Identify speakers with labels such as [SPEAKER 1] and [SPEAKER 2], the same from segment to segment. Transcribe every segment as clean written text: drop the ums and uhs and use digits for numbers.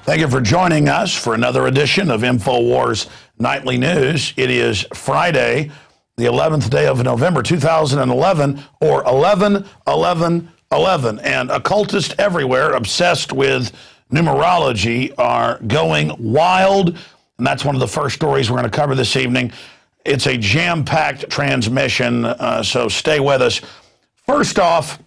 [SPEAKER 1] Thank you for joining us for another edition of InfoWars Nightly News. It is Friday, the 11th day of November 2011, or 11-11-11. And occultists everywhere obsessed with numerology are going wild. And that's one of the first stories we're going to cover this evening. It's a jam-packed transmission, so stay with us. First off,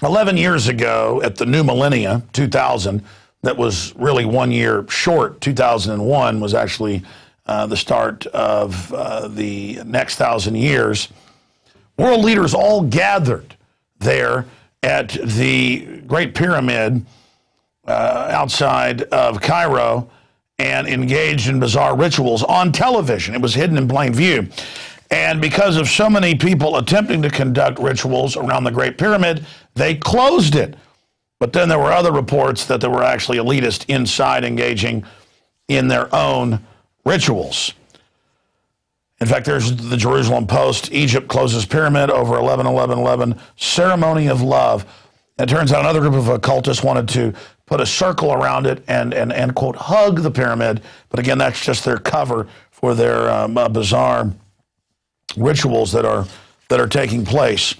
[SPEAKER 1] 11 years ago at the new millennia, 2000, that was really 1 year short. 2001 was actually the start of the next 1,000 years. World leaders all gathered there at the Great Pyramid outside of Cairo and engaged in bizarre rituals on television. It was hidden in plain view. And because of so many people attempting to conduct rituals around the Great Pyramid, they closed it. But then there were other reports that there were actually elitists inside engaging in their own rituals. In fact, there's the Jerusalem Post. Egypt closes pyramid over 11-11-11, ceremony of love. And it turns out another group of occultists wanted to put a circle around it and quote, hug the pyramid. But again, that's just their cover for their bizarre rituals that are taking place.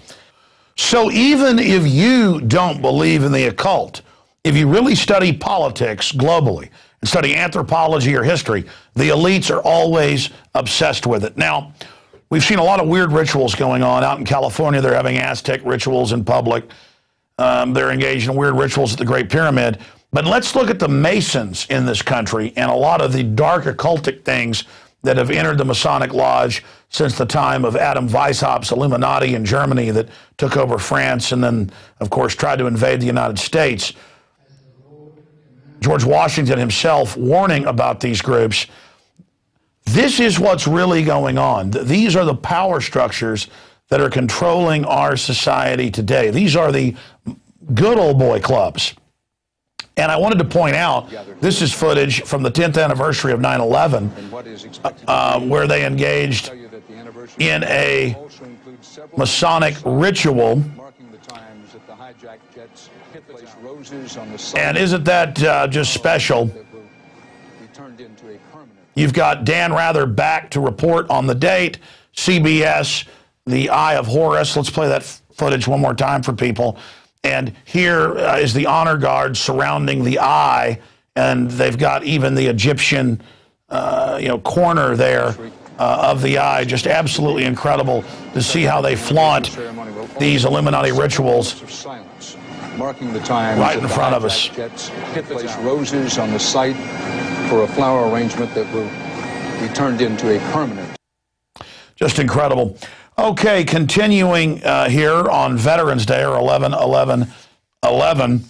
[SPEAKER 1] So even if you don't believe in the occult, if you really study politics globally and study anthropology or history, the elites are always obsessed with it. Now, we've seen a lot of weird rituals going on out in California. They're having Aztec rituals in public. They're engaged in weird rituals at the Great Pyramid. But let's look at the Masons in this country and a lot of the dark occultic things that have entered the Masonic Lodge since the time of Adam Weishaupt's Illuminati in Germany that took over France and then, of course, tried to invade the United States. George Washington himself warning about these groups. This is what's really going on. These are the power structures that are controlling our society today. These are the good old boy clubs. And I wanted to point out, this is footage from the 10th anniversary of 9/11, where they engaged in a Masonic ritual. And isn't that just special? You've got Dan Rather back to report on the date. CBS, the Eye of Horus. Let's play that footage one more time for people. And here is the honor guard surrounding the eye, and they've got even the Egyptian, corner there of the eye. Just absolutely incredible to see how they flaunt these Illuminati rituals
[SPEAKER 2] marking the time
[SPEAKER 1] right in front of us.
[SPEAKER 2] Place roses on the site for a flower arrangement that will be turned into a permanent.
[SPEAKER 1] Just incredible. Okay, continuing here on Veterans Day, or 11-11-11,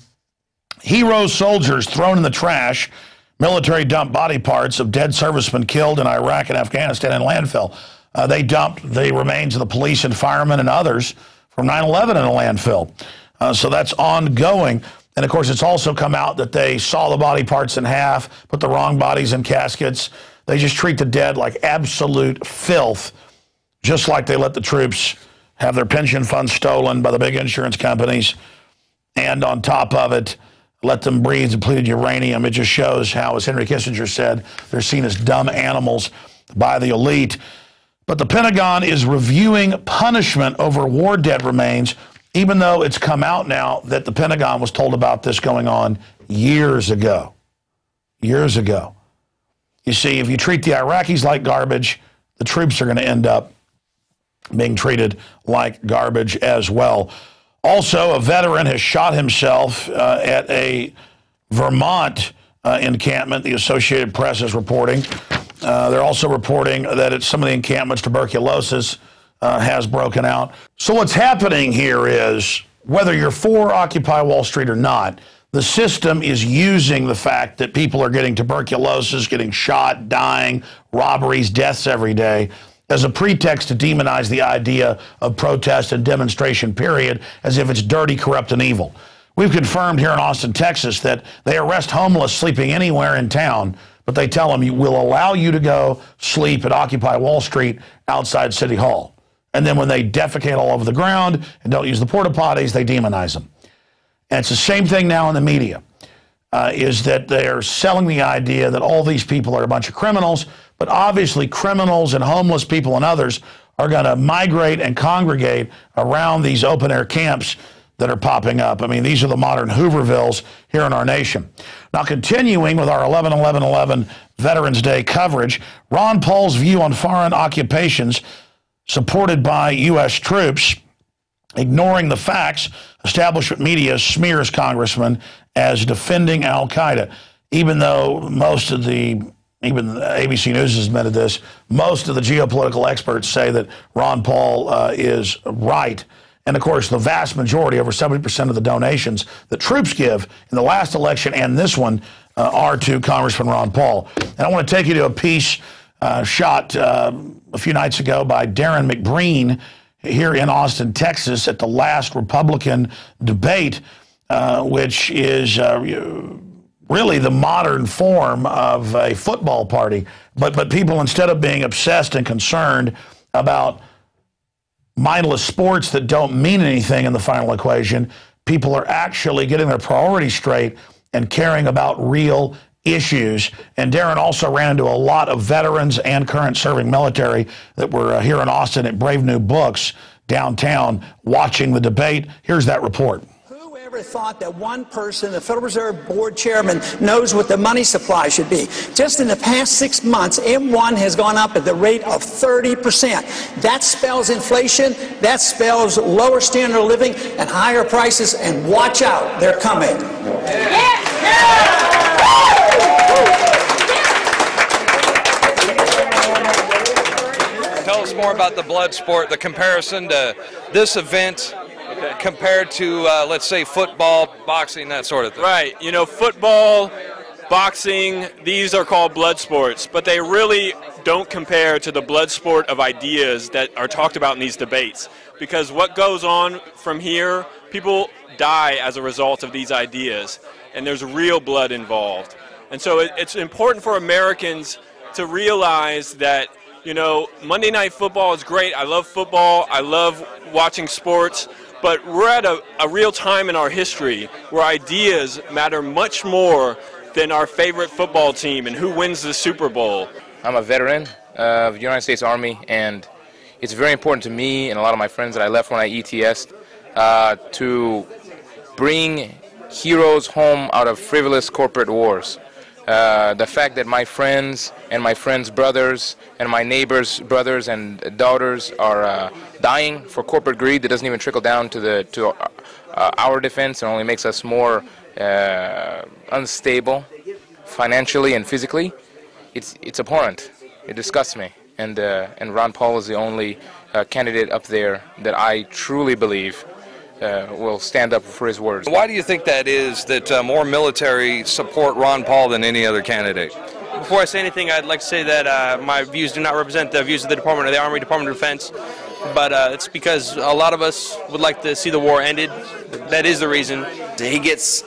[SPEAKER 1] hero soldiers thrown in the trash, military dump body parts of dead servicemen killed in Iraq and Afghanistan in landfill. They dumped the remains of the police and firemen and others from 9/11 in a landfill. So that's ongoing. And, of course, it's also come out that they saw the body parts in half, put the wrong bodies in caskets. They just treat the dead like absolute filth, just like they let the troops have their pension funds stolen by the big insurance companies, and on top of it, let them breathe depleted uranium. It just shows how, as Henry Kissinger said, they're seen as dumb animals by the elite. But the Pentagon is reviewing punishment over war dead remains, even though it's come out now that the Pentagon was told about this going on years ago. Years ago. You see, if you treat the Iraqis like garbage, the troops are going to end up being treated like garbage as well. Also, a veteran has shot himself at a Vermont encampment, the Associated Press is reporting. They're also reporting that at some of the encampments, tuberculosis has broken out. So what's happening here is, whether you're for Occupy Wall Street or not, the system is using the fact that people are getting tuberculosis, getting shot, dying, robberies, deaths every day, as a pretext to demonize the idea of protest and demonstration, period, as if it's dirty, corrupt, and evil. We've confirmed here in Austin, Texas, that they arrest homeless sleeping anywhere in town, but they tell them, we'll allow you to go sleep at Occupy Wall Street outside City Hall. And then when they defecate all over the ground and don't use the porta potties, they demonize them. And it's the same thing now in the media. is that they're selling the idea that all these people are a bunch of criminals, but obviously criminals and homeless people and others are going to migrate and congregate around these open-air camps that are popping up. I mean, these are the modern Hoovervilles here in our nation. Now, continuing with our 11/11/11 Veterans Day coverage, Ron Paul's view on foreign occupations supported by U.S. troops, ignoring the facts, establishment media smears congressman as defending al-Qaeda, even though most of the, even ABC News has admitted this, most of the geopolitical experts say that Ron Paul is right. And, of course, the vast majority, over 70% of the donations that troops give in the last election and this one are to Congressman Ron Paul. And I want to take you to a piece shot a few nights ago by Darren McBreen here in Austin, Texas, at the last Republican debate, which is really the modern form of a football party. But people, instead of being obsessed and concerned about mindless sports that don't mean anything in the final equation, people are actually getting their priorities straight and caring about real issues. And Darren also ran into a lot of veterans and current serving military that were here in Austin at Brave New Books downtown watching the debate. Here's that report.
[SPEAKER 3] Whoever thought that one person, the Federal Reserve Board chairman, knows what the money supply should be? Just in the past 6 months, M1 has gone up at the rate of 30%. That spells inflation, that spells lower standard of living and higher prices, and watch out, they're coming.
[SPEAKER 4] Tell us more about the blood sport, the comparison to this event compared to, let's say, football, boxing, that sort of thing.
[SPEAKER 5] Right. You know, football, boxing, these are called blood sports, but they really don't compare to the blood sport of ideas that are talked about in these debates. Because what goes on from here, people die as a result of these ideas, and there's real blood involved. And so it's important for Americans to realize that, you know, Monday Night Football is great. I love football. I love watching sports. But we're at a real time in our history where ideas matter much more than our favorite football team and who wins the Super Bowl.
[SPEAKER 6] I'm a veteran of the United States Army, and it's very important to me and a lot of my friends that I left when I ETS'd to bring heroes home out of frivolous corporate wars. The fact that my friends and my friends' brothers and my neighbors' brothers and daughters are dying for corporate greed that doesn't even trickle down to our defense and only makes us more unstable financially and physically, it's abhorrent. It disgusts me. And Ron Paul is the only candidate up there that I truly believe will stand up for his words.
[SPEAKER 4] Why do you think that is, that more military support Ron Paul than any other candidate?
[SPEAKER 7] Before I say anything, I'd like to say that my views do not represent the views of the Army Department of Defense, but it's because a lot of us would like to see the war ended. That is the reason.
[SPEAKER 8] He gets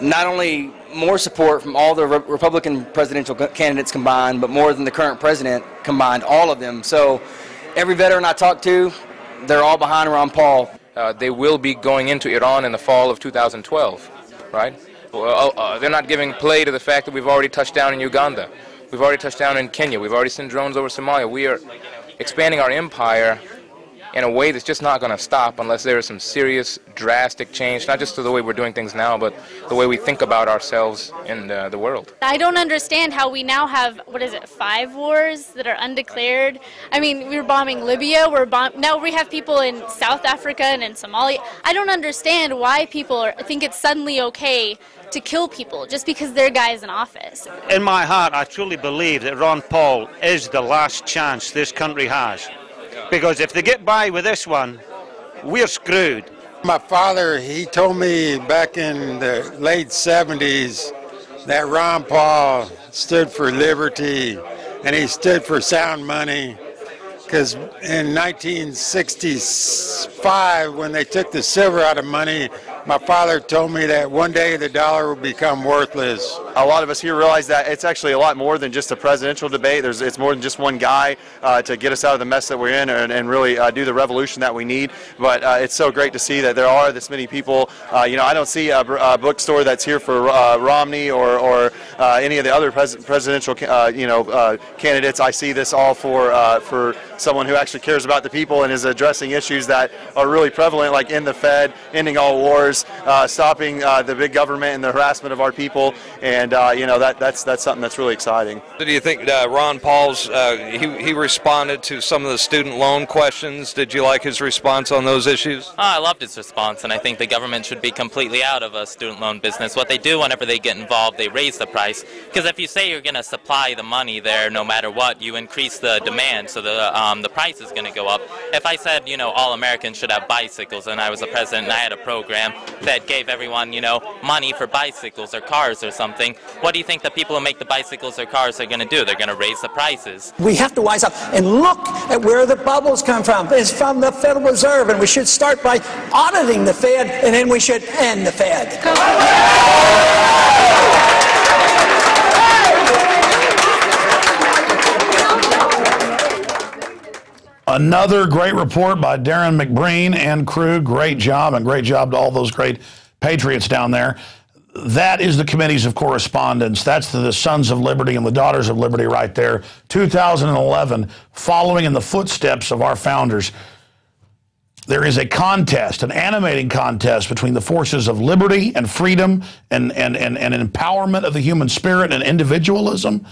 [SPEAKER 8] not only more support from all the Republican presidential candidates combined, but more than the current president combined, all of them. So every veteran I talk to, they're all behind Ron Paul.
[SPEAKER 6] They will be going into Iran in the fall of 2012, right? Well, they're not giving play to the fact that we've already touched down in Uganda. We've already touched down in Kenya. We've already sent drones over Somalia. We are expanding our empire in a way that's just not going to stop unless there is some serious, drastic change, not just to the way we're doing things now, but the way we think about ourselves in the world.
[SPEAKER 9] I don't understand how we now have, 5 wars that are undeclared. I mean, we were bombing Libya, now we have people in South Africa and in Somalia. I don't understand why people think it's suddenly okay to kill people just because their guy is in office.
[SPEAKER 10] In my heart, I truly believe that Ron Paul is the last chance this country has. Because if they get by with this one, we're screwed.
[SPEAKER 11] My father, he told me back in the late 70s that Ron Paul stood for liberty and he stood for sound money. Because in 1965, when they took the silver out of money My father told me that one day the dollar will become worthless.
[SPEAKER 12] A lot of us here realize that it's actually a lot more than just a presidential debate. It's more than just one guy to get us out of the mess that we're in and really do the revolution that we need. But it's so great to see that there are this many people. I don't see a bookstore that's here for Romney or any of the other presidential candidates. I see this all for someone who actually cares about the people and is addressing issues that are really prevalent, like in the Fed, ending all wars, stopping the big government and the harassment of our people, and that's something that's really exciting.
[SPEAKER 4] Do you think Ron Paul's he responded to some of the student loan questions? Did you like his response on those issues?
[SPEAKER 13] I loved his response, and I think the government should be completely out of a student loan business. What they do whenever they get involved, they raise the price, because if you say you're going to supply the money there no matter what, you increase the demand, so the price is going to go up. If I said, all Americans should have bicycles, and I was the president and I had a program that gave everyone, money for bicycles or cars or something, what do you think the people who make the bicycles or cars are going to do? They're going to raise the prices.
[SPEAKER 3] We have to wise up and look at where the bubbles come from. It's from the Federal Reserve, and we should start by auditing the Fed, and then we should end the Fed.
[SPEAKER 1] Another great report by Darren McBreen and crew. Great job, and great job to all those great patriots down there. That is the committees of correspondence. That's the Sons of Liberty and the Daughters of Liberty right there. 2011, following in the footsteps of our founders. There is a contest, an animating contest between the forces of liberty and freedom and empowerment of the human spirit and individualism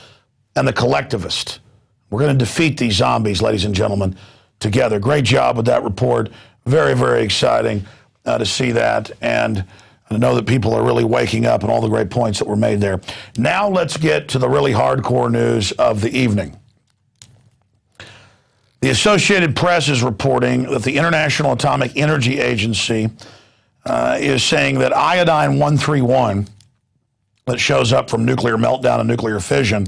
[SPEAKER 1] and the collectivist. We're going to defeat these zombies, ladies and gentlemen, together. Great job with that report. Very, very exciting to see that. And I know that people are really waking up and all the great points that were made there. Now let's get to the really hardcore news of the evening. The Associated Press is reporting that the International Atomic Energy Agency is saying that iodine-131 that shows up from nuclear meltdown and nuclear fission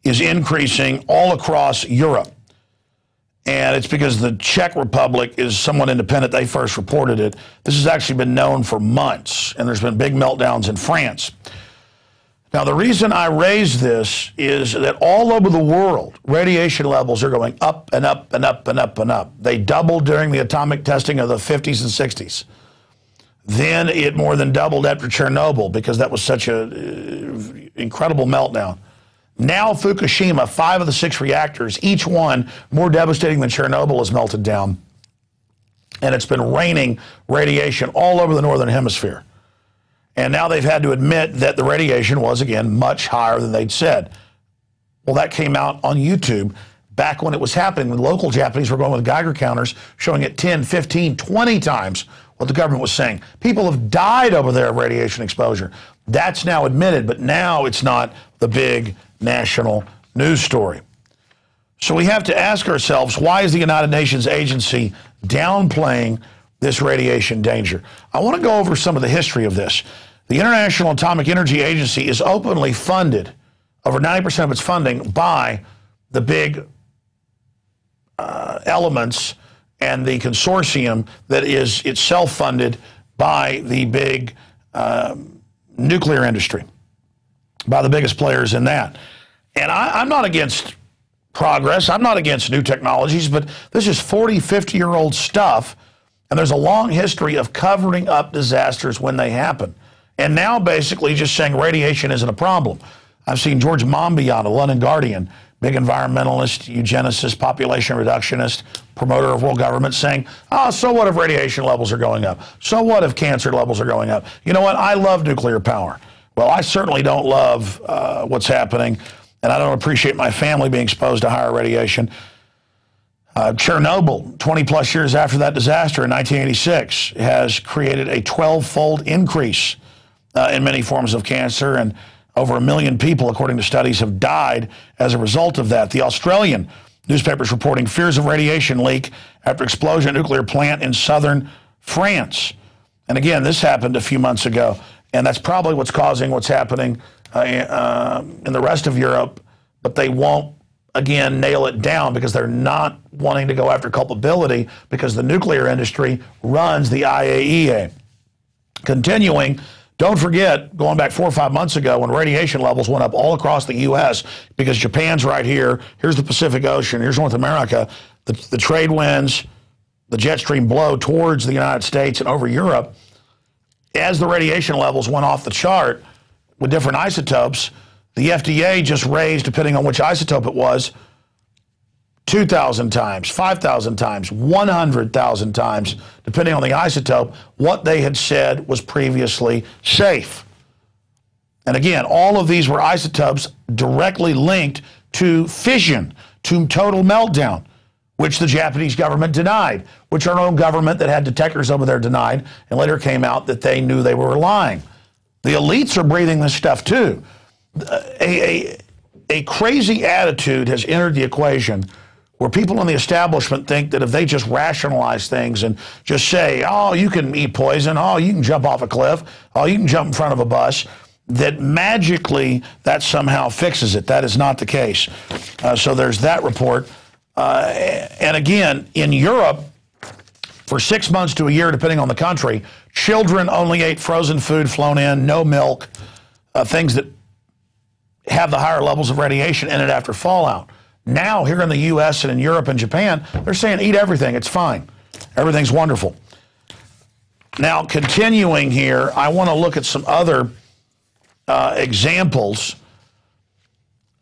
[SPEAKER 1] is increasing all across Europe. And it's because the Czech Republic is somewhat independent. They first reported it. This has actually been known for months, and there's been big meltdowns in France. Now, the reason I raise this is that all over the world, radiation levels are going up and up and up and up and up. They doubled during the atomic testing of the 50s and 60s. Then it more than doubled after Chernobyl because that was such an incredible meltdown. Now Fukushima, 5 of the 6 reactors, each one more devastating than Chernobyl, has melted down. And it's been raining radiation all over the northern hemisphere. And now they've had to admit that the radiation was, again, much higher than they'd said. Well, that came out on YouTube back when it was happening, when local Japanese were going with Geiger counters, showing it 10, 15, 20 times what the government was saying. People have died over there of radiation exposure. That's now admitted, but now it's not the big national news story. So we have to ask ourselves, why is the United Nations agency downplaying this radiation danger? I want to go over some of the history of this. The International Atomic Energy Agency is openly funded, over 90% of its funding, by the big elements and the consortium that is itself funded by the big nuclear industry, by the biggest players in that. And I'm not against progress. I'm not against new technologies, but this is 40, 50-year-old stuff, and there's a long history of covering up disasters when they happen. And now basically just saying radiation isn't a problem. I've seen George Monbiot, a London Guardian, big environmentalist, eugenicist, population reductionist, promoter of world government, saying, oh, so what if radiation levels are going up? So what if cancer levels are going up? You know what? I love nuclear power. Well, I certainly don't love what's happening, and I don't appreciate my family being exposed to higher radiation. Chernobyl, 20-plus years after that disaster in 1986, has created a 12-fold increase in many forms of cancer, and over 1 million people, according to studies, have died as a result of that. The Australian newspapers reporting fears of radiation leak after explosion at a nuclear plant in southern France. And again, this happened a few months ago, and that's probably what's causing what's happening in the rest of Europe, but they won't, again, nail it down because they're not wanting to go after culpability because the nuclear industry runs the IAEA. Continuing, don't forget, going back 4 or 5 months ago when radiation levels went up all across the U.S. because Japan's right here, here's the Pacific Ocean, here's North America, the trade winds, the jet stream blow towards the United States and over Europe. As the radiation levels went off the chart with different isotopes, the FDA just raised, depending on which isotope it was, 2,000 times, 5,000 times, 100,000 times, depending on the isotope, what they had said was previously safe. And again, all of these were isotopes directly linked to fission, to total meltdown, which the Japanese government denied, which our own government that had detectors over there denied, and later came out that they knew they were lying. The elites are breathing this stuff too. A crazy attitude has entered the equation where people in the establishment think that if they just rationalize things and just say, oh, you can eat poison, oh, you can jump off a cliff, oh, you can jump in front of a bus, that magically that somehow fixes it. That is not the case. So there's that report. And again, in Europe, for 6 months to a year, depending on the country, children only ate frozen food flown in, no milk, things that have the higher levels of radiation in it after fallout. Now, here in the U.S. and in Europe and Japan, they're saying eat everything, it's fine. Everything's wonderful. Now, continuing here, I want to look at some other examples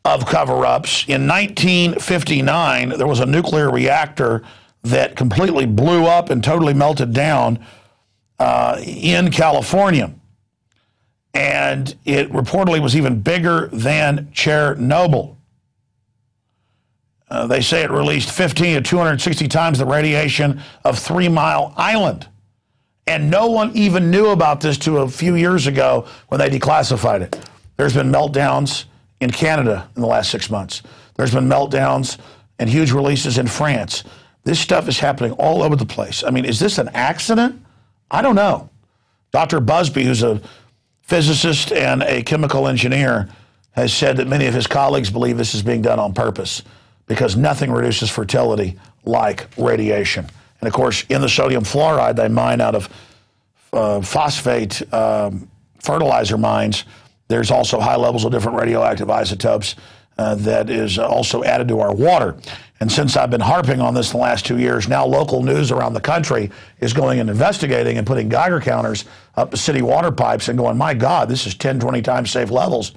[SPEAKER 1] of cover-ups. In 1959, there was a nuclear reactor that completely blew up and totally melted down in California. And it reportedly was even bigger than Chernobyl. They say it released 15 to 260 times the radiation of 3 Mile Island. And no one even knew about this to a few years ago when they declassified it. There's been meltdowns in Canada in the last 6 months. There's been meltdowns and huge releases in France. This stuff is happening all over the place. I mean, is this an accident? I don't know. Dr. Busby, who's a physicist and a chemical engineer, has said that many of his colleagues believe this is being done on purpose because nothing reduces fertility like radiation. And of course, in the sodium fluoride they mine out of phosphate fertilizer mines, there's also high levels of different radioactive isotopes that is also added to our water. And since I've been harping on this the last 2 years, now local news around the country is going and investigating and putting Geiger counters up to city water pipes and going, my God, this is 10, 20 times safe levels,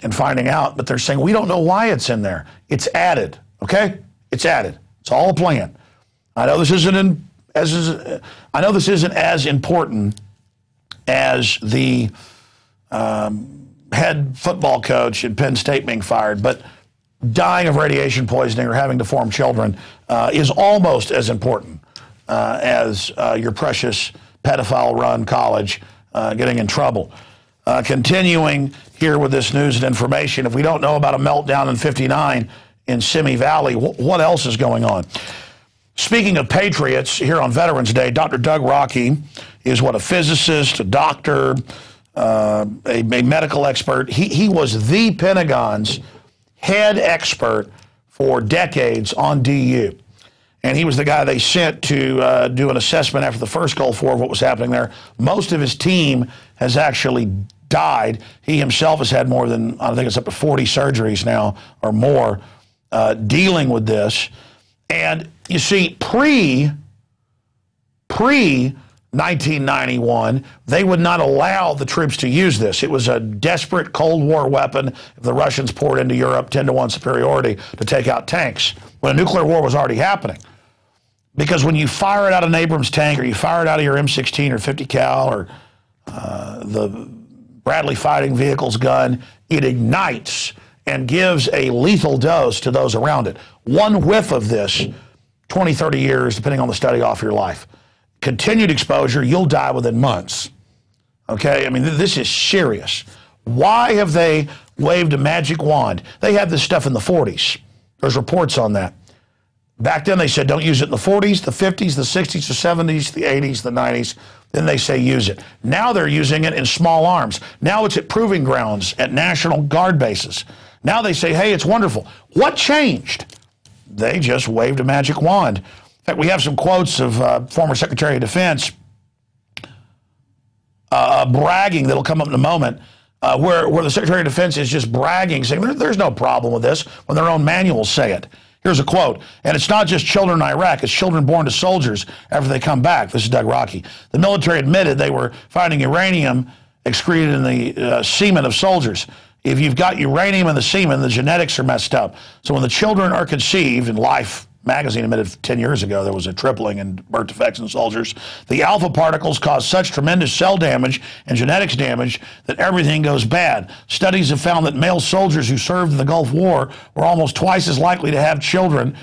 [SPEAKER 1] and finding out. But they're saying, we don't know why it's in there. It's added, okay? It's added. It's all a plan. I know this isn't as important as the head football coach at Penn State being fired, but dying of radiation poisoning or having deformed children is almost as important as your precious pedophile-run college getting in trouble. Continuing here with this news and information, if we don't know about a meltdown in '59 in Simi Valley, what else is going on? Speaking of patriots, here on Veterans Day, Dr. Doug Rockey is a physicist, a doctor, a medical expert. He was the Pentagon's head expert for decades on DU. And he was the guy they sent to do an assessment after the first Gulf War of what was happening there. Most of his team has actually died. He himself has had more than, I think it's up to 40 surgeries now or more dealing with this. And you see, pre-1991, they would not allow the troops to use this. It was a desperate Cold War weapon if the Russians poured into Europe 10-to-1 superiority to take out tanks, when a nuclear war was already happening. Because when you fire it out of an Abrams tank or you fire it out of your M16 or 50 cal or the Bradley Fighting Vehicles gun, it ignites and gives a lethal dose to those around it. One whiff of this, 20, 30 years, depending on the study, off your life. Continued exposure, you'll die within months. Okay? I mean, this is serious. Why have they waved a magic wand? They had this stuff in the 40s. There's reports on that. Back then they said don't use it in the 40s, the 50s, the 60s, the 70s, the 80s, the 90s. Then they say use it. Now they're using it in small arms. Now it's at proving grounds, at National Guard bases. Now they say, hey, it's wonderful. What changed? They just waved a magic wand. In fact, we have some quotes of former Secretary of Defense bragging that'll come up in a moment, where the Secretary of Defense is just bragging, saying there's no problem with this, when their own manuals say it. Here's a quote, and it's not just children in Iraq, it's children born to soldiers after they come back. This is Doug Rocky. The military admitted they were finding uranium excreted in the semen of soldiers. If you've got uranium in the semen, the genetics are messed up. So when the children are conceived, and Life magazine admitted 10 years ago there was a tripling in birth defects in soldiers, the alpha particles cause such tremendous cell damage and genetics damage that everything goes bad. Studies have found that male soldiers who served in the Gulf War were almost twice as likely to have children,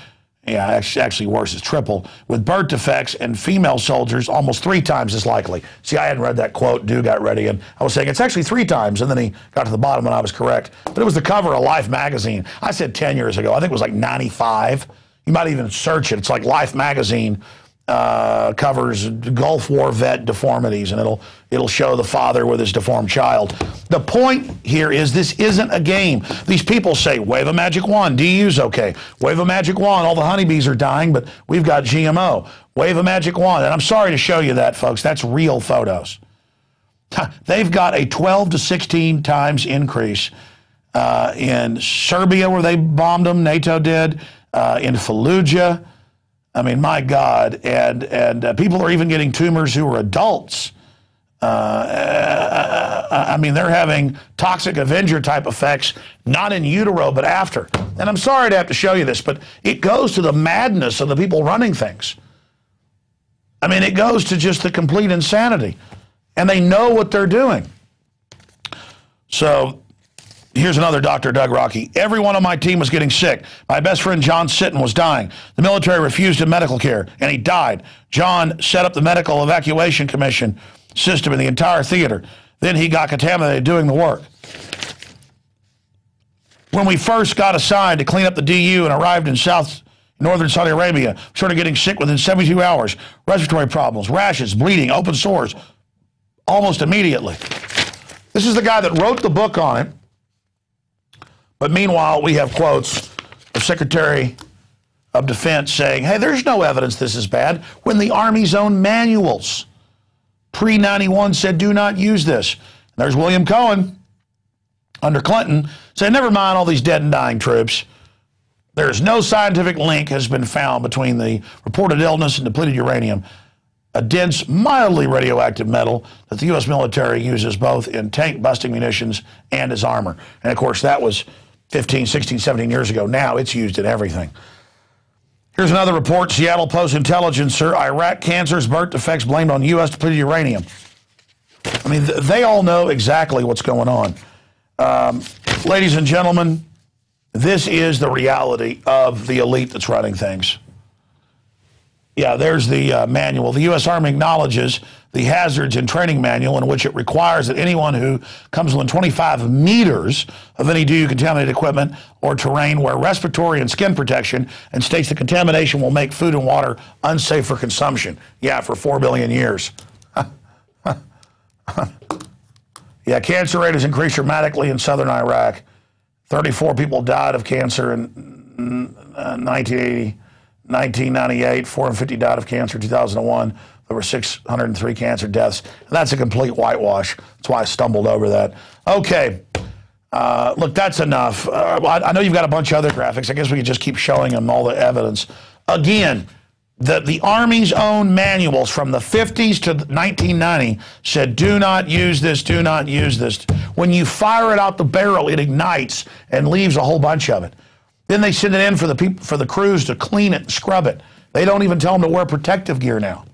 [SPEAKER 1] actually worse, it's triple, with birth defects, and female soldiers almost 3 times as likely. See, I hadn't read that quote. Dude got ready, and I was saying it's actually 3 times, and then he got to the bottom and I was correct. But it was the cover of Life magazine. I said 10 years ago. I think it was like 95. You might even search it. It's like Life magazine covers Gulf War vet deformities, and it'll show the father with his deformed child. The point here is this isn't a game. These people say, wave a magic wand, DU's okay. Wave a magic wand, all the honeybees are dying, but we've got GMO. Wave a magic wand. And I'm sorry to show you that, folks. That's real photos. They've got a 12 to 16 times increase in Serbia, where they bombed them, NATO did, in Fallujah. I mean, my God, and people are even getting tumors who are adults. I mean, they're having toxic Avenger type effects, not in utero, but after. And I'm sorry to have to show you this, but it goes to the madness of the people running things. I mean, it goes to just the complete insanity. And they know what they're doing. So here's another Dr. Doug Rocky. Everyone on my team was getting sick. My best friend John Sitton was dying. The military refused him medical care, and he died. John set up the medical evacuation commission system in the entire theater. Then he got contaminated doing the work. When we first got assigned to clean up the DU and arrived in northern Saudi Arabia, we started getting sick within 72 hours. Respiratory problems, rashes, bleeding, open sores, almost immediately. This is the guy that wrote the book on it. But meanwhile, we have quotes of Secretary of Defense saying, hey, there's no evidence this is bad, when the Army's own manuals pre-91 said do not use this. And there's William Cohen under Clinton saying, never mind all these dead and dying troops. There's no scientific link has been found between the reported illness and depleted uranium, a dense, mildly radioactive metal that the U.S. military uses both in tank-busting munitions and as armor. And, of course, that was 15, 16, 17 years ago. Now it's used in everything. Here's another report. Seattle Post Intelligencer, Iraq cancer's birth defects blamed on U.S. depleted uranium. I mean, they all know exactly what's going on. Ladies and gentlemen, this is the reality of the elite that's running things. Yeah, there's the manual. The U.S. Army acknowledges the hazards and training manual, in which it requires that anyone who comes within 25 meters of any DU-contaminated equipment or terrain wear respiratory and skin protection, and states the contamination will make food and water unsafe for consumption. Yeah, for 4 billion years. Yeah, cancer rate has increased dramatically in southern Iraq. 34 people died of cancer in 1980. 1998, 450 died of cancer. In 2001, there were 603 cancer deaths. And that's a complete whitewash. That's why I stumbled over that. Okay, look, that's enough. I know you've got a bunch of other graphics. I guess we could just keep showing them all the evidence. Again, the Army's own manuals from the 50s to 1990 said, do not use this, do not use this. When you fire it out the barrel, it ignites and leaves a whole bunch of it. Then they send it in for the crews to clean it and scrub it. They don't even tell them to wear protective gear now.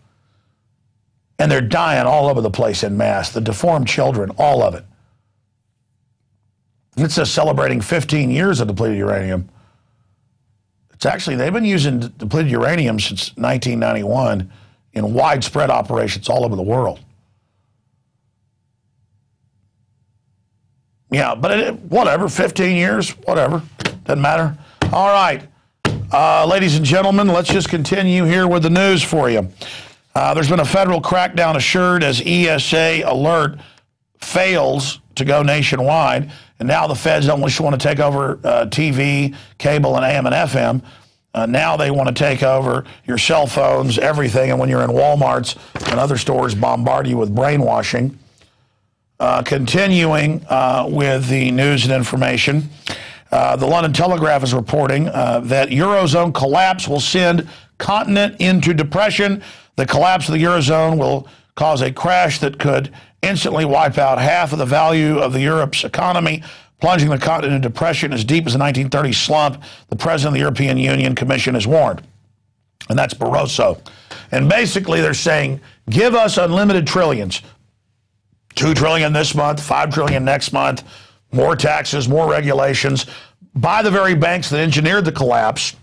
[SPEAKER 1] And they're dying all over the place en masse. The deformed children, all of it. It's celebrating 15 years of depleted uranium. It's actually, they've been using depleted uranium since 1991 in widespread operations all over the world. Yeah, but whatever, 15 years, whatever. Doesn't matter. All right, ladies and gentlemen, let's just continue here with the news for you. There's been a federal crackdown assured as ESA alert fails to go nationwide. And now the feds don't just want to take over TV, cable, and AM and FM. Now they want to take over your cell phones, everything. And when you're in Walmarts and other stores, bombard you with brainwashing. Continuing with the news and information, the London Telegraph is reporting that Eurozone collapse will send continent into depression. The collapse of the Eurozone will cause a crash that could instantly wipe out half of the value of the Europe's economy, plunging the continent into depression as deep as the 1930s slump, the president of the European Union Commission has warned. And that's Barroso. And basically they're saying, give us unlimited trillions. 2 trillion this month, 5 trillion next month, more taxes, more regulations, by the very banks that engineered the collapse,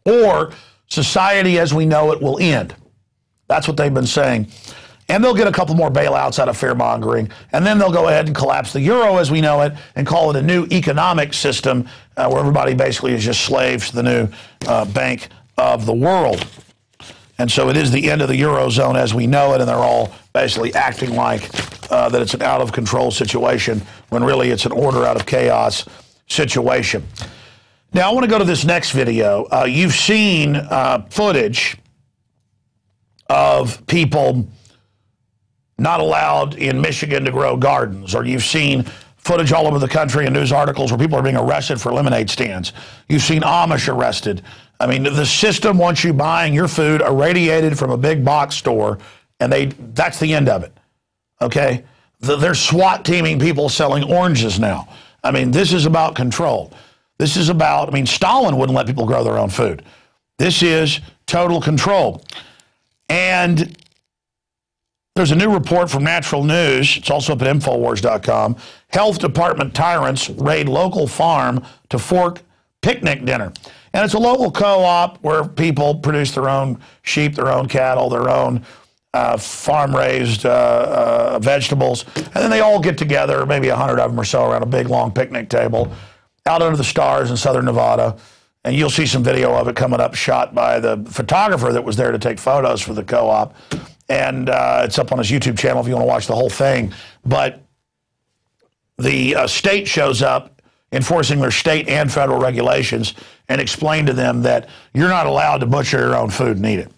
[SPEAKER 1] or society as we know it will end. That's what they've been saying. And they'll get a couple more bailouts out of fear-mongering, and then they'll go ahead and collapse the euro as we know it and call it a new economic system where everybody basically is just slaves to the new bank of the world. And so it is the end of the Eurozone as we know it, and they're all basically acting like that it's an out-of-control situation when really it's an order-out-of-chaos situation. Now, I want to go to this next video. You've seen footage of people not allowed in Michigan to grow gardens, or you've seen footage all over the country and news articles where people are being arrested for lemonade stands. You've seen Amish arrested. I mean, the system wants you buying your food irradiated from a big box store, and that's the end of it, okay? They're SWAT teaming people selling oranges now. I mean, this is about control. This is about, I mean, Stalin wouldn't let people grow their own food. This is total control. And there's a new report from Natural News. It's also up at InfoWars.com. Health Department tyrants raid local farm to fork picnic dinner. And it's a local co-op where people produce their own sheep, their own cattle, their own farm-raised vegetables. And then they all get together, maybe 100 of them or so, around a big, long picnic table out under the stars in southern Nevada. And you'll see some video of it coming up, shot by the photographer that was there to take photos for the co-op. And it's up on his YouTube channel if you want to watch the whole thing. But the state shows up enforcing their state and federal regulations and explain to them that you're not allowed to butcher your own food and eat it.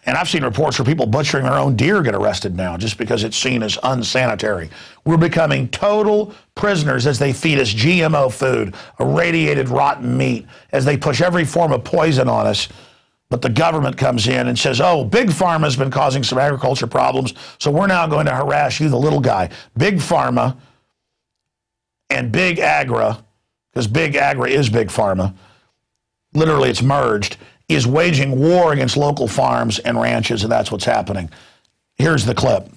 [SPEAKER 1] And I've seen reports where people butchering their own deer get arrested now just because it's seen as unsanitary. We're becoming total prisoners as they feed us GMO food, irradiated rotten meat, as they push every form of poison on us. But the government comes in and says, oh, Big Pharma has been causing some agriculture problems, so we're now going to harass you, the little guy. Big Pharma and Big Agra, because Big Agra is Big Pharma, literally it's merged, is waging war against local farms and ranches, and that's what's happening. Here's the clip.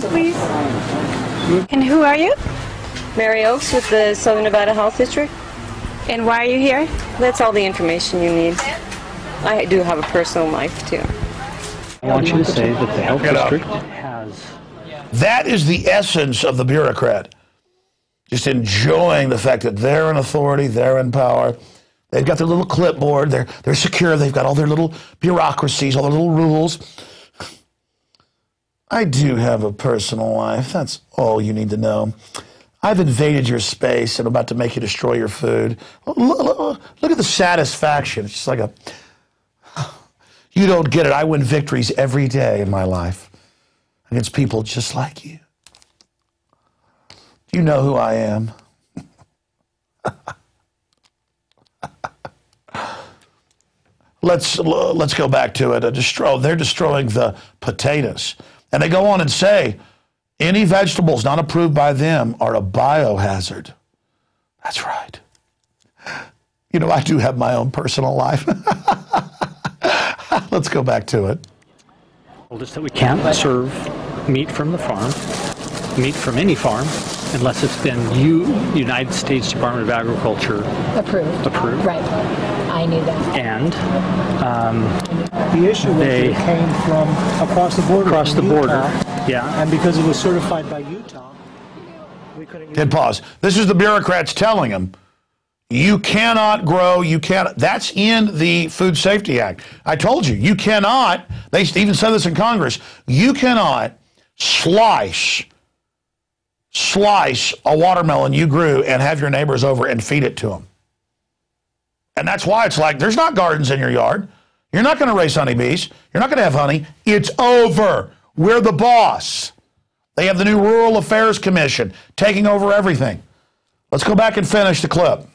[SPEAKER 14] Please. And who are you? Mary Oaks with the Southern Nevada Health District. And why are you here? That's all the information you need. I do have a personal life, too.
[SPEAKER 15] I want you to say that the health district has...
[SPEAKER 1] That is the essence of the bureaucrat. Just enjoying the fact that they're in authority, they're in power. They've got their little clipboard, they're secure, they've got all their little bureaucracies, all their little rules. I do have a personal life. That's all you need to know. I've invaded your space and I'm about to make you destroy your food. Look at the satisfaction. It's just like a... You don't get it. I win victories every day in my life against people just like you. Do you know who I am? Let's go back to it. They're destroying the potatoes. And they go on and say, any vegetables not approved by them are a biohazard. That's right. You know, I do have my own personal life. Let's go back to it.
[SPEAKER 15] Told us that we can't serve meat from the farm, meat from any farm, unless it's been United States Department of Agriculture approved.
[SPEAKER 16] Right. I knew that.
[SPEAKER 15] And
[SPEAKER 17] the issue was that it came from across the border.
[SPEAKER 15] Across the border, yeah.
[SPEAKER 17] And because it was certified by Utah, we couldn't.
[SPEAKER 1] Hit pause. This is the bureaucrats telling them, you cannot grow, you can't. That's in the Food Safety Act. I told you, you cannot, they even said this in Congress, you cannot slice a watermelon you grew and have your neighbors over and feed it to them. And that's why it's like, there's not gardens in your yard. You're not going to raise honeybees. You're not going to have honey. It's over. We're the boss. They have the new Rural Affairs Commission taking over everything. Let's go back and finish the clip.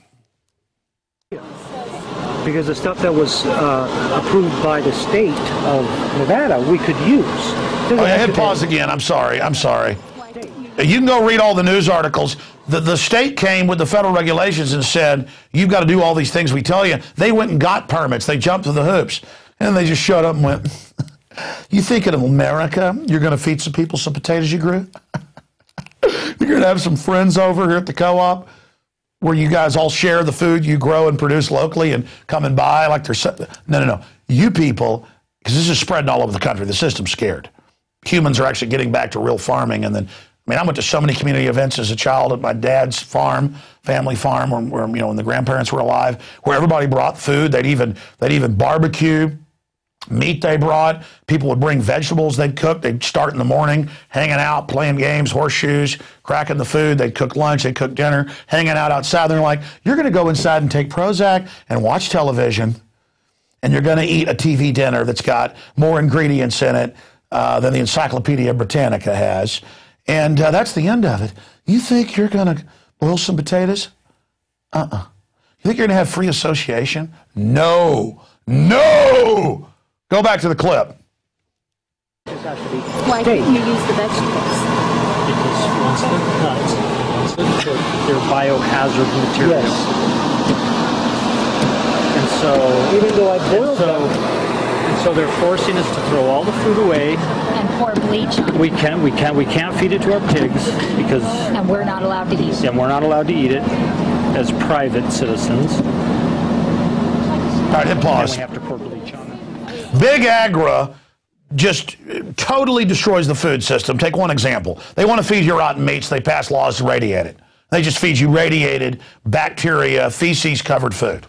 [SPEAKER 17] Because the stuff that was approved by the state of Nevada, we could use.
[SPEAKER 1] Oh, yeah, hit pause again. I'm sorry. You can go read all the news articles. The state came with the federal regulations and said, you've got to do all these things we tell you. They went and got permits. They jumped through the hoops. And they just shut up and went, you think in America you're going to feed some people some potatoes you grew? You're going to have some friends over here at the co-op where you guys all share the food you grow and produce locally and come and buy like there's... No. You people, because this is spreading all over the country, the system's scared. Humans are actually getting back to real farming. And then, I mean, I went to so many community events as a child at my dad's farm, family farm, where you know, when the grandparents were alive, where everybody brought food. They'd even barbecue meat they brought. People would bring vegetables they'd cook. They'd start in the morning, hanging out, playing games, horseshoes, cracking the food. They'd cook lunch, they'd cook dinner, hanging out outside. They're like, you're going to go inside and take Prozac and watch television, and you're going to eat a TV dinner that's got more ingredients in it than the Encyclopedia Britannica has. And that's the end of it. You think you're going to boil some potatoes? You think you're going to have free association? No. Go back to the clip.
[SPEAKER 14] Why didn't you use the vegetables?
[SPEAKER 15] Because once they're cut, they're biohazard materials.
[SPEAKER 17] Yes.
[SPEAKER 15] And so,
[SPEAKER 17] even though I boiled them,
[SPEAKER 15] and so they're forcing us to throw all the food away.
[SPEAKER 16] And pour bleach on it.
[SPEAKER 15] We can't feed it to our pigs because...
[SPEAKER 16] And we're not allowed to eat it.
[SPEAKER 15] And we're not allowed to eat it as private citizens.
[SPEAKER 1] All right, hit pause.
[SPEAKER 15] And we have to pour bleach on it.
[SPEAKER 1] Big Agra just totally destroys the food system. Take one example. They want to feed you rotten meats. They pass laws to radiate it. They just feed you radiated bacteria, feces-covered food.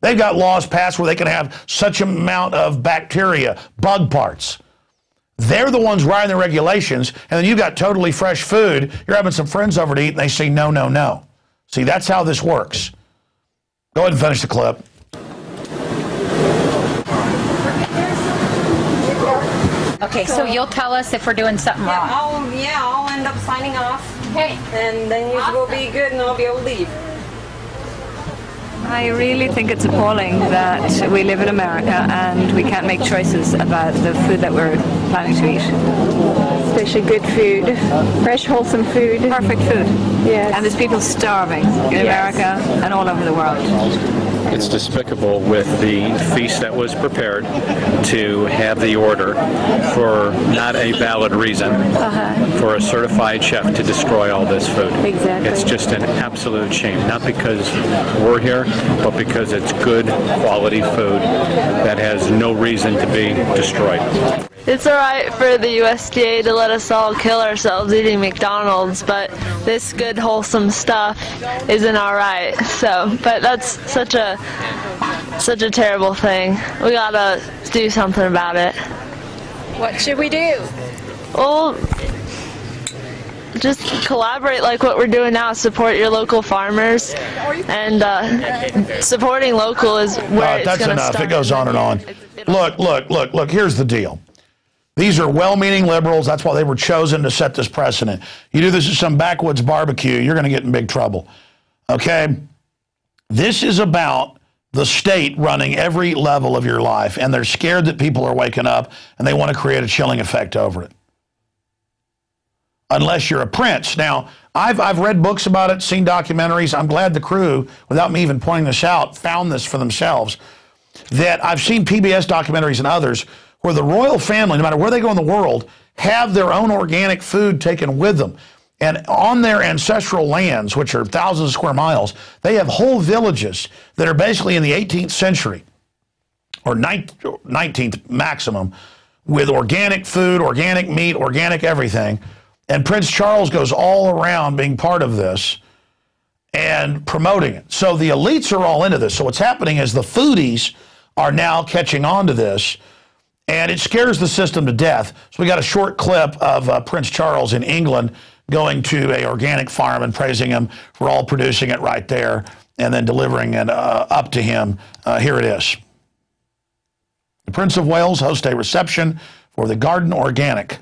[SPEAKER 1] They've got laws passed where they can have such amount of bacteria, bug parts. They're the ones writing the regulations, and then you've got totally fresh food. You're having some friends over to eat, and they say, no. See, that's how this works. Go ahead and finish the clip.
[SPEAKER 16] Okay, so you'll tell us if we're doing something wrong.
[SPEAKER 14] I'll end up signing off.
[SPEAKER 16] Okay.
[SPEAKER 14] And then you will be good and I'll be able to leave.
[SPEAKER 18] I really think it's appalling that we live in America and we can't make choices about the food that we're planning to eat. Especially good food, fresh, wholesome food. Perfect food. Yes. And there's people starving in America and all over the world.
[SPEAKER 19] It's despicable with the feast that was prepared to have the order for not a valid reason for a certified chef to destroy all this food.
[SPEAKER 18] Exactly.
[SPEAKER 19] It's just an absolute shame, not because we're here, but because it's good quality food that has no reason to be destroyed.
[SPEAKER 20] It's alright for the USDA to let us all kill ourselves eating McDonald's, but this good wholesome stuff isn't alright. So, but that's such a terrible thing. We gotta do something about it.
[SPEAKER 14] What should we do?
[SPEAKER 20] Well, just collaborate like what we're doing now. Support your local farmers, and supporting local is where it's
[SPEAKER 1] that's
[SPEAKER 20] gonna
[SPEAKER 1] enough.
[SPEAKER 20] start.
[SPEAKER 1] It goes on and on. Look. Here's the deal. These are well-meaning liberals. That's why they were chosen to set this precedent. You do this at some backwoods barbecue, you're going to get in big trouble. Okay? This is about the state running every level of your life, and they're scared that people are waking up, and they want to create a chilling effect over it. Unless you're a prince. Now, I've read books about it, seen documentaries. I'm glad the crew, without me even pointing this out, found this for themselves. That I've seen PBS documentaries and others where the royal family, no matter where they go in the world, have their own organic food taken with them. And on their ancestral lands, which are thousands of square miles, they have whole villages that are basically in the 18th century, or 19th maximum, with organic food, organic meat, organic everything. And Prince Charles goes all around being part of this and promoting it. So the elites are all into this. So what's happening is the foodies are now catching on to this, and it scares the system to death. So we got a short clip of Prince Charles in England going to an organic farm and praising him for all producing it right there and then delivering it up to him. Here it is. Prince of Wales hosts a reception for the Garden Organic.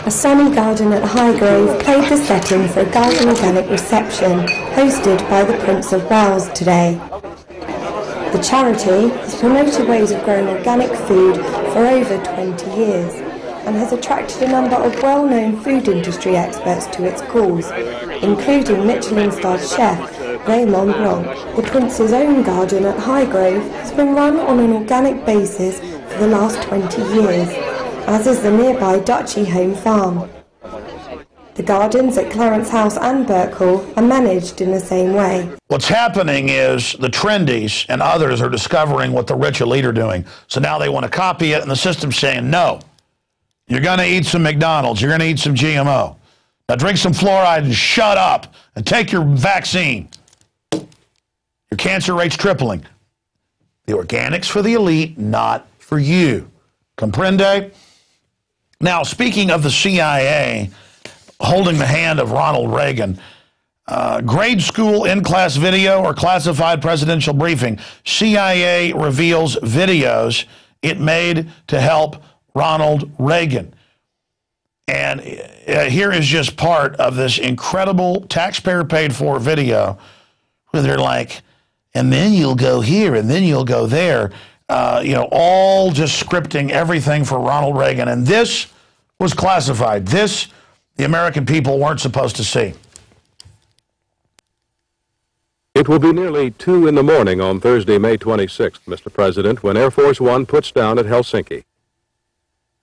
[SPEAKER 21] A sunny garden at Highgrove played the setting for a garden organic reception hosted by the Prince of Wales today. The charity has promoted ways of growing organic food for over 20 years and has attracted a number of well-known food industry experts to its cause, including Michelin-starred chef Raymond Blanc. The Prince's own garden at Highgrove has been run on an organic basis for the last 20 years, as is the nearby Duchy Home Farm. The gardens at Clarence House and Burke Hall are managed in the same way.
[SPEAKER 1] What's happening is the trendies and others are discovering what the rich elite are doing. So now they want to copy it, and the system's saying, no, you're going to eat some McDonald's, you're going to eat some GMO. Now drink some fluoride and shut up and take your vaccine. Your cancer rate's tripling. The organics for the elite, not for you. Comprende? Now, speaking of the CIA holding the hand of Ronald Reagan, grade school in-class video or classified presidential briefing, CIA reveals videos it made to help Ronald Reagan. And here is just part of this incredible taxpayer-paid-for video where they're like, and then you'll go here, and then you'll go there. You know, all just scripting everything for Ronald Reagan. And this was classified. This, the American people weren't supposed to see.
[SPEAKER 22] It will be nearly 2 in the morning on Thursday, May 26th, Mr. President, when Air Force One puts down at Helsinki.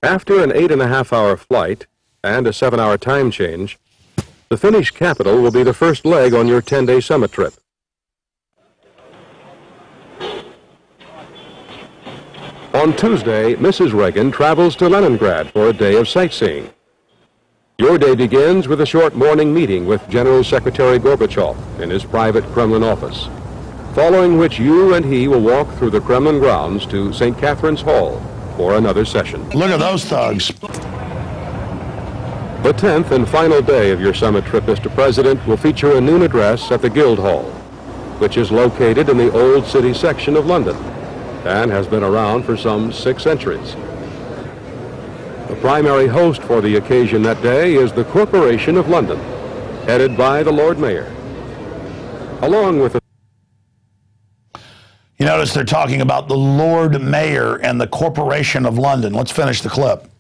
[SPEAKER 22] After an 8.5-hour flight and a 7-hour time change, the Finnish capital will be the first leg on your 10-day summit trip. On Tuesday, Mrs. Reagan travels to Leningrad for a day of sightseeing. Your day begins with a short morning meeting with General Secretary Gorbachev in his private Kremlin office, following which you and he will walk through the Kremlin grounds to St. Catherine's Hall for another session.
[SPEAKER 1] Look at those thugs.
[SPEAKER 22] The 10th and final day of your summit trip, Mr. President, will feature a noon address at the Guildhall, which is located in the Old City section of London and has been around for some 6 centuries. The primary host for the occasion that day is the Corporation of London, headed by the Lord Mayor. Along with the...
[SPEAKER 1] You notice they're talking about the Lord Mayor and the Corporation of London. Let's finish the clip.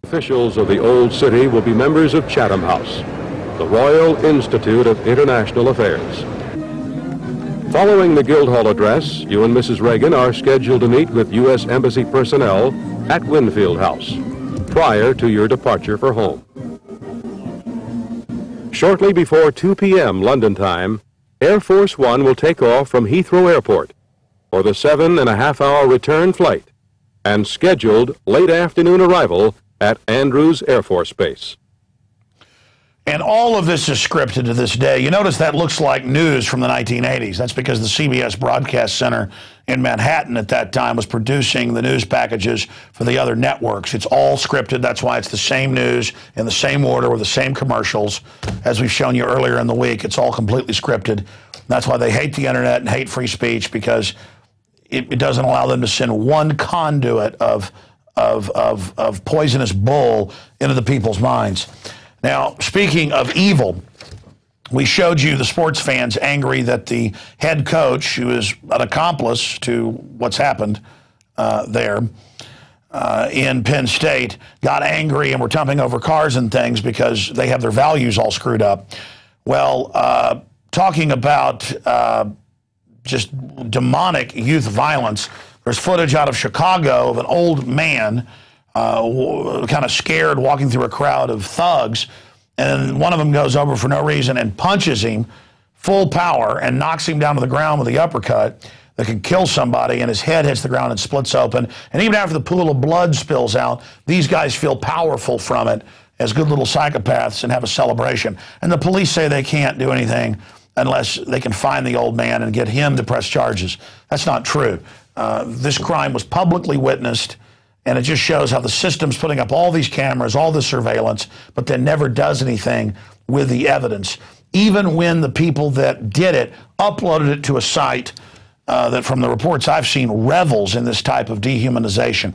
[SPEAKER 22] Officials of the Old City will be members of Chatham House, the Royal Institute of International Affairs. Following the Guildhall address, you and Mrs. Reagan are scheduled to meet with U.S. Embassy personnel at Winfield House prior to your departure for home. Shortly before 2 p.m. London time, Air Force One will take off from Heathrow Airport for the 7.5-hour return flight and scheduled late afternoon arrival at Andrews Air Force Base.
[SPEAKER 1] And all of this is scripted to this day. You notice that looks like news from the 1980s. That's because the CBS Broadcast Center in Manhattan at that time was producing the news packages for the other networks. It's all scripted. That's why it's the same news in the same order with the same commercials as we've shown you earlier in the week. It's all completely scripted. That's why they hate the internet and hate free speech, because it doesn't allow them to send one conduit of poisonous bull into the people's minds. Now, speaking of evil, we showed you the sports fans angry that the head coach, who is an accomplice to what's happened there in Penn State, got angry and were jumping over cars and things because they have their values all screwed up. Well, talking about just demonic youth violence, there's footage out of Chicago of an old man kind of scared walking through a crowd of thugs, and one of them goes over for no reason and punches him full power and knocks him down to the ground with the uppercut that can kill somebody, and his head hits the ground and splits open. And even after the pool of blood spills out, these guys feel powerful from it as good little psychopaths and have a celebration. And the police say they can't do anything unless they can find the old man and get him to press charges. That's not true. This crime was publicly witnessed, and it just shows how the system's putting up all these cameras, all this surveillance, but then never does anything with the evidence. Even when the people that did it uploaded it to a site that from the reports I've seen revels in this type of dehumanization.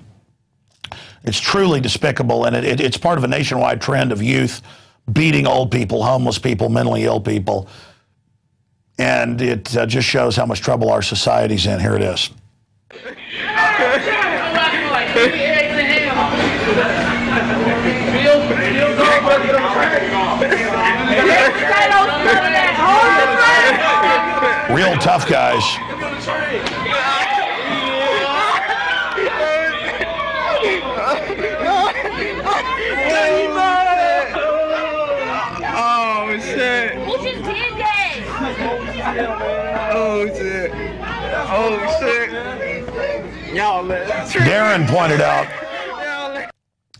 [SPEAKER 1] It's truly despicable, and it's part of a nationwide trend of youth beating old people, homeless people, mentally ill people. And it just shows how much trouble our society's in. Here it is. Real tough guys.
[SPEAKER 2] Oh shit. Oh shit. Oh shit. Y'all
[SPEAKER 1] Darren pointed out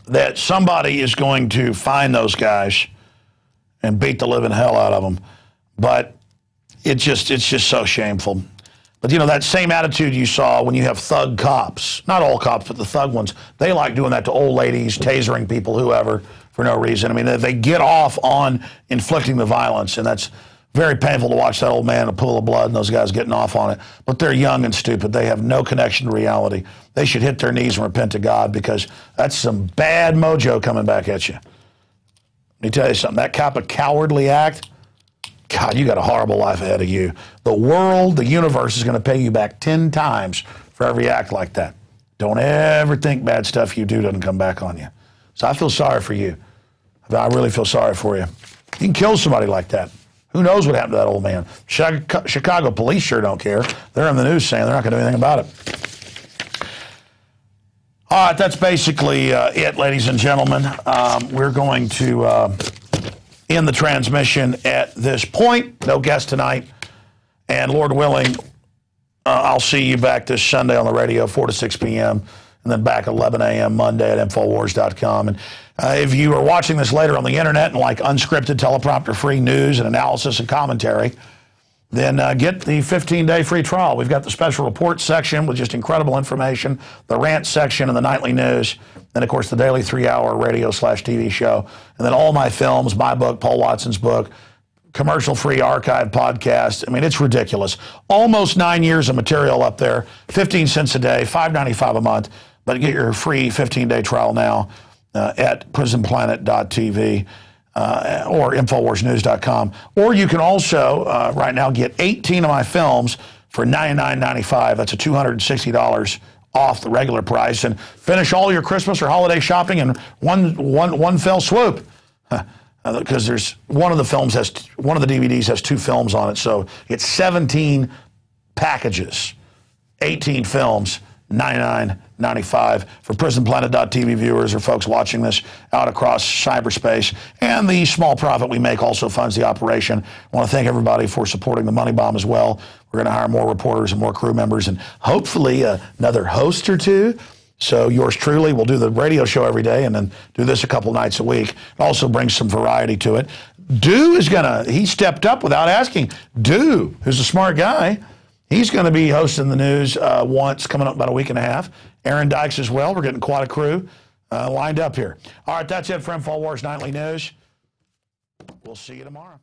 [SPEAKER 1] that somebody is going to find those guys and beat the living hell out of them. But it's just so shameful. But, you know, that same attitude you saw when you have thug cops, not all cops, but the thug ones, they like doing that to old ladies, tasering people, whoever, for no reason. I mean, they get off on inflicting the violence, and that's very painful to watch that old man in a pool of blood and those guys getting off on it. But they're young and stupid. They have no connection to reality. They should hit their knees and repent to God, because that's some bad mojo coming back at you. Let me tell you something. That kind of cowardly act, God, you got a horrible life ahead of you. The world, the universe is going to pay you back 10 times for every act like that. Don't ever think bad stuff you do doesn't come back on you. So I feel sorry for you. I really feel sorry for you. You can kill somebody like that. Who knows what happened to that old man? Chicago police sure don't care. They're in the news saying they're not going to do anything about it. All right, that's basically it, ladies and gentlemen. We're going to end the transmission at this point. No guest tonight. And Lord willing, I'll see you back this Sunday on the radio, 4 to 6 p.m., and then back 11 a.m. Monday at InfoWars.com. And if you are watching this later on the internet and like unscripted, teleprompter-free news and analysis and commentary, then get the 15-day free trial. We've got the special reports section with just incredible information, the rant section and the nightly news, and, of course, the daily 3-hour radio/TV show, and then all my films, my book, Paul Watson's book, commercial-free archive podcast. I mean, it's ridiculous. Almost 9 years of material up there, 15 cents a day, $5.95 a month, but get your free 15-day trial now at prisonplanet.tv. Or InfoWarsNews.com. Or you can also, right now, get 18 of my films for $99.95. That's a $260 off the regular price. And finish all your Christmas or holiday shopping in one fell swoop. Because there's one of the DVDs has 2 films on it. So it's 17 packages, 18 films, $99.95 for prisonplanet.tv viewers or folks watching this out across cyberspace. And the small profit we make also funds the operation. I want to thank everybody for supporting the Money Bomb as well. We're going to hire more reporters and more crew members and hopefully another host or 2. So yours truly will do the radio show every day and then do this a couple nights a week. It also brings some variety to it. Dew is he stepped up without asking. Dew, who's a smart guy, he's going to be hosting the news once, coming up about a week and a half. Aaron Dykes as well. We're getting quite a crew lined up here. All right, that's it for InfoWars Nightly News. We'll see you tomorrow.